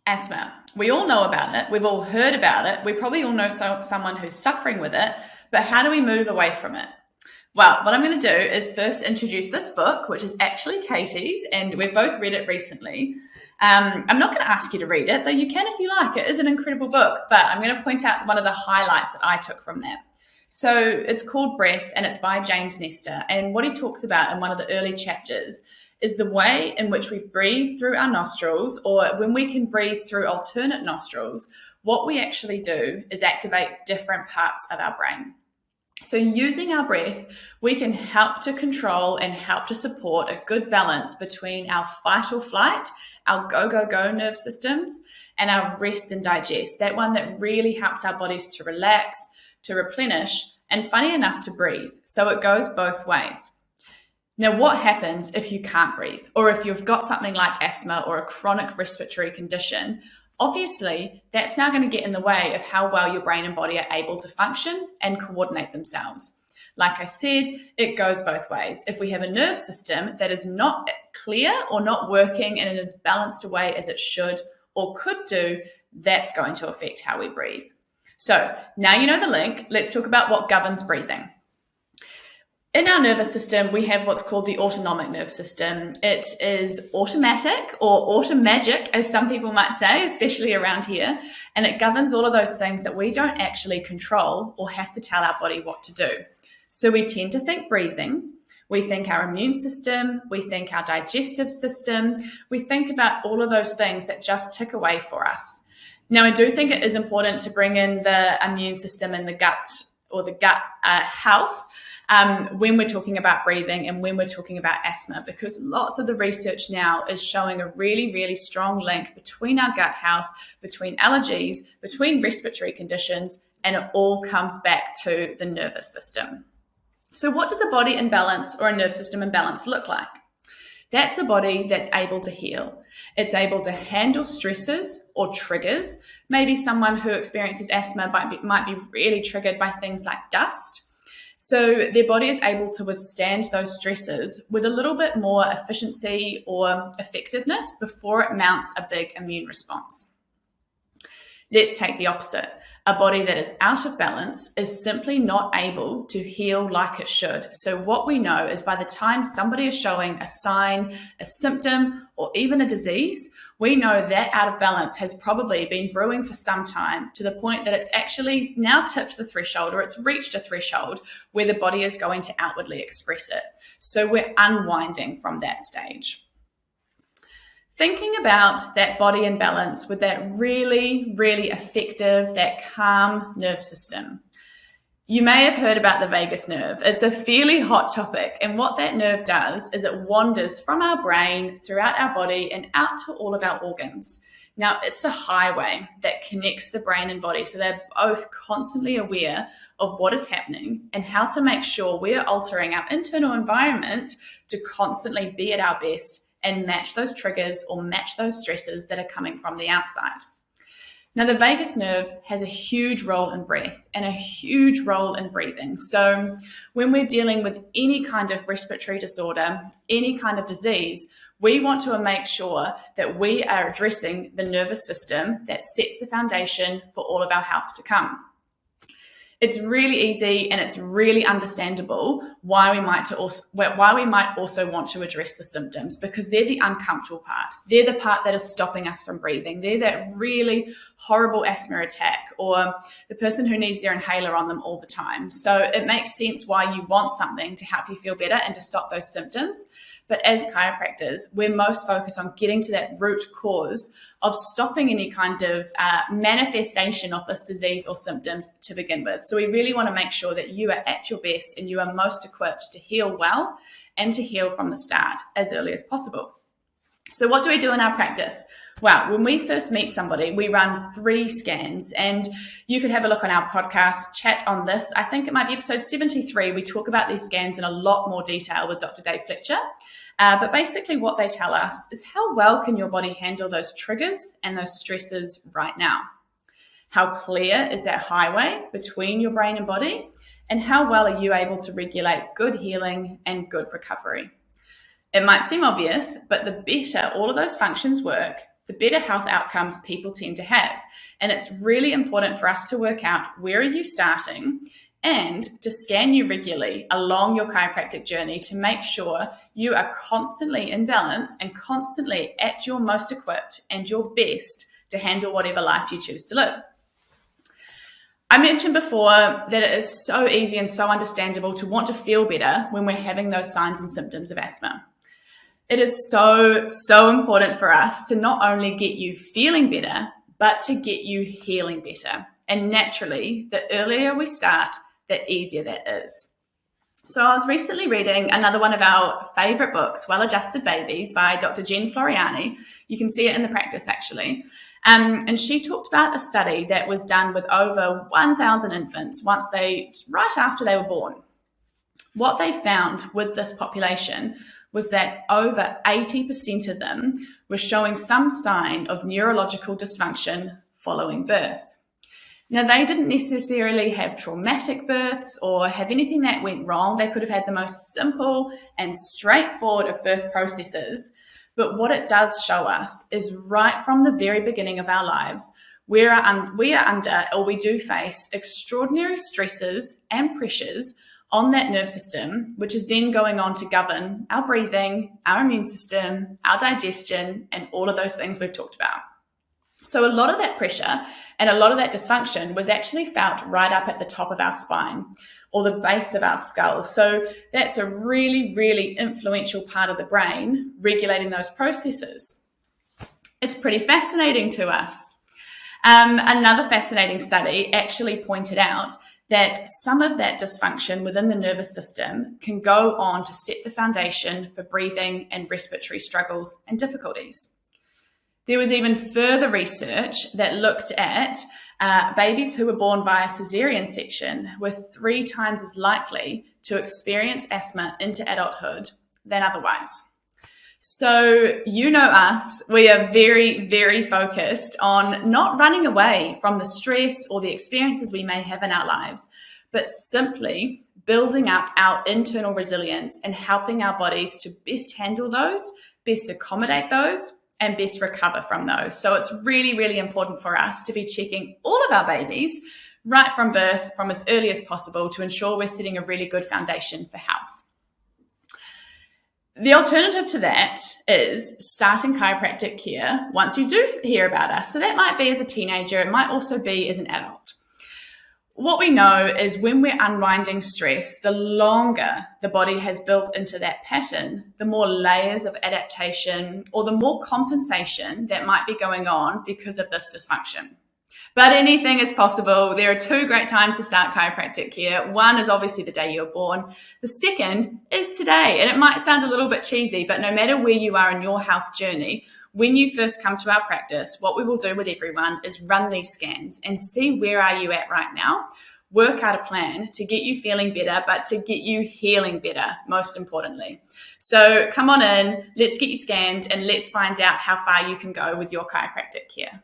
Asthma. We all know about it. We've all heard about it. We probably all know someone who's suffering with it, but how do we move away from it? Well, what I'm going to do is first introduce this book, which is actually Katie's, and we've both read it recently. I'm not going to ask you to read it, though you can if you like. It is an incredible book, but I'm going to point out one of the highlights that I took from that. So it's called Breath, and it's by James Nestor. And what he talks about in one of the early chapters is the way in which we breathe through our nostrils, or when we can breathe through alternate nostrils, what we actually do is activate different parts of our brain. So using our breath, we can help to control and help to support a good balance between our fight or flight, our go nerve systems, and our rest and digest, that one that really helps our bodies to relax, to replenish, and funny enough, to breathe. So it goes both ways. Now, what happens if you can't breathe, or if you've got something like asthma or a chronic respiratory condition? Obviously, that's now going to get in the way of how well your brain and body are able to function and coordinate themselves. Like I said, it goes both ways. If we have a nerve system that is not clear or not working in as balanced a way as it should or could do, that's going to affect how we breathe. So now you know the link, let's talk about what governs breathing. In our nervous system, we have what's called the autonomic nerve system. It is automatic or automagic, as some people might say, especially around here, and it governs all of those things that we don't actually control or have to tell our body what to do. So we tend to think breathing, we think our immune system, we think our digestive system, we think about all of those things that just tick away for us. Now, I do think it is important to bring in the immune system and the gut or the gut health when we're talking about breathing and when we're talking about asthma, because lots of the research now is showing a really, really strong link between our gut health, between allergies, between respiratory conditions, and it all comes back to the nervous system. So what does a body imbalance or a nerve system imbalance look like? That's a body that's able to heal. It's able to handle stresses or triggers. Maybe someone who experiences asthma might be really triggered by things like dust. So their body is able to withstand those stresses with a little bit more efficiency or effectiveness before it mounts a big immune response. Let's take the opposite. A body that is out of balance is simply not able to heal like it should. So what we know is by the time somebody is showing a sign, a symptom, or even a disease, we know that out of balance has probably been brewing for some time, to the point that it's actually now tipped the threshold, or it's reached a threshold where the body is going to outwardly express it. So we're unwinding from that stage. Thinking about that body in balance with that really, really effective, that calm nerve system. You may have heard about the vagus nerve. It's a fairly hot topic, and what that nerve does is it wanders from our brain throughout our body and out to all of our organs. Now, it's a highway that connects the brain and body, so they're both constantly aware of what is happening and how to make sure we're altering our internal environment to constantly be at our best and match those triggers or match those stresses that are coming from the outside. Now, the vagus nerve has a huge role in breath and a huge role in breathing. So when we're dealing with any kind of respiratory disorder, any kind of disease, we want to make sure that we are addressing the nervous system that sets the foundation for all of our health to come. It's really easy and it's really understandable why we might also want to address the symptoms, because they're the uncomfortable part. They're the part that is stopping us from breathing. They're that really horrible asthma attack or the person who needs their inhaler on them all the time. So it makes sense why you want something to help you feel better and to stop those symptoms. But as chiropractors, we're most focused on getting to that root cause of stopping any kind of manifestation of this disease or symptoms to begin with. So we really want to make sure that you are at your best and you are most equipped to heal well and to heal from the start as early as possible. So what do we do in our practice? Well, when we first meet somebody, we run 3 scans, and you could have a look on our podcast, chat on this. I think it might be episode 73. We talk about these scans in a lot more detail with Dr. Dave Fletcher. But basically what they tell us is how well can your body handle those triggers and those stresses right now? How clear is that highway between your brain and body? And how well are you able to regulate good healing and good recovery? It might seem obvious, but the better all of those functions work, the better health outcomes people tend to have. And it's really important for us to work out where are you starting and to scan you regularly along your chiropractic journey to make sure you are constantly in balance and constantly at your most equipped and your best to handle whatever life you choose to live. I mentioned before that it is so easy and so understandable to want to feel better when we're having those signs and symptoms of asthma. It is so, so important for us to not only get you feeling better, but to get you healing better. And naturally, the earlier we start, the easier that is. So I was recently reading another one of our favorite books, Well-Adjusted Babies by Dr. Jen Floriani. You can see it in the practice actually. And she talked about a study that was done with over 1,000 infants right after they were born. What they found with this population was that over 80% of them were showing some sign of neurological dysfunction following birth. Now, they didn't necessarily have traumatic births or have anything that went wrong. They could have had the most simple and straightforward of birth processes. But what it does show us is right from the very beginning of our lives, we do face extraordinary stresses and pressures on that nerve system, which is then going on to govern our breathing, our immune system, our digestion, and all of those things we've talked about. So a lot of that pressure and a lot of that dysfunction was actually felt right up at the top of our spine or the base of our skull. So that's a really, really influential part of the brain regulating those processes. It's pretty fascinating to us. Another fascinating study actually pointed out that some of that dysfunction within the nervous system can go on to set the foundation for breathing and respiratory struggles and difficulties. There was even further research that looked at babies who were born via cesarean section were 3 times as likely to experience asthma into adulthood than otherwise. So you know us, we are very, very focused on not running away from the stress or the experiences we may have in our lives, but simply building up our internal resilience and helping our bodies to best handle those, best accommodate those, and best recover from those. So it's really, really important for us to be checking all of our babies right from birth, from as early as possible, to ensure we're setting a really good foundation for health. The alternative to that is starting chiropractic care once you do hear about us. So that might be as a teenager, it might also be as an adult. What we know is when we're unwinding stress, the longer the body has built into that pattern, the more layers of adaptation or the more compensation that might be going on because of this dysfunction. But anything is possible. There are 2 great times to start chiropractic care. One is obviously the day you're born. The second is today. And it might sound a little bit cheesy, but no matter where you are in your health journey, when you first come to our practice, what we will do with everyone is run these scans and see where are you at right now. Work out a plan to get you feeling better, but to get you healing better, most importantly. So come on in, let's get you scanned, and let's find out how far you can go with your chiropractic care.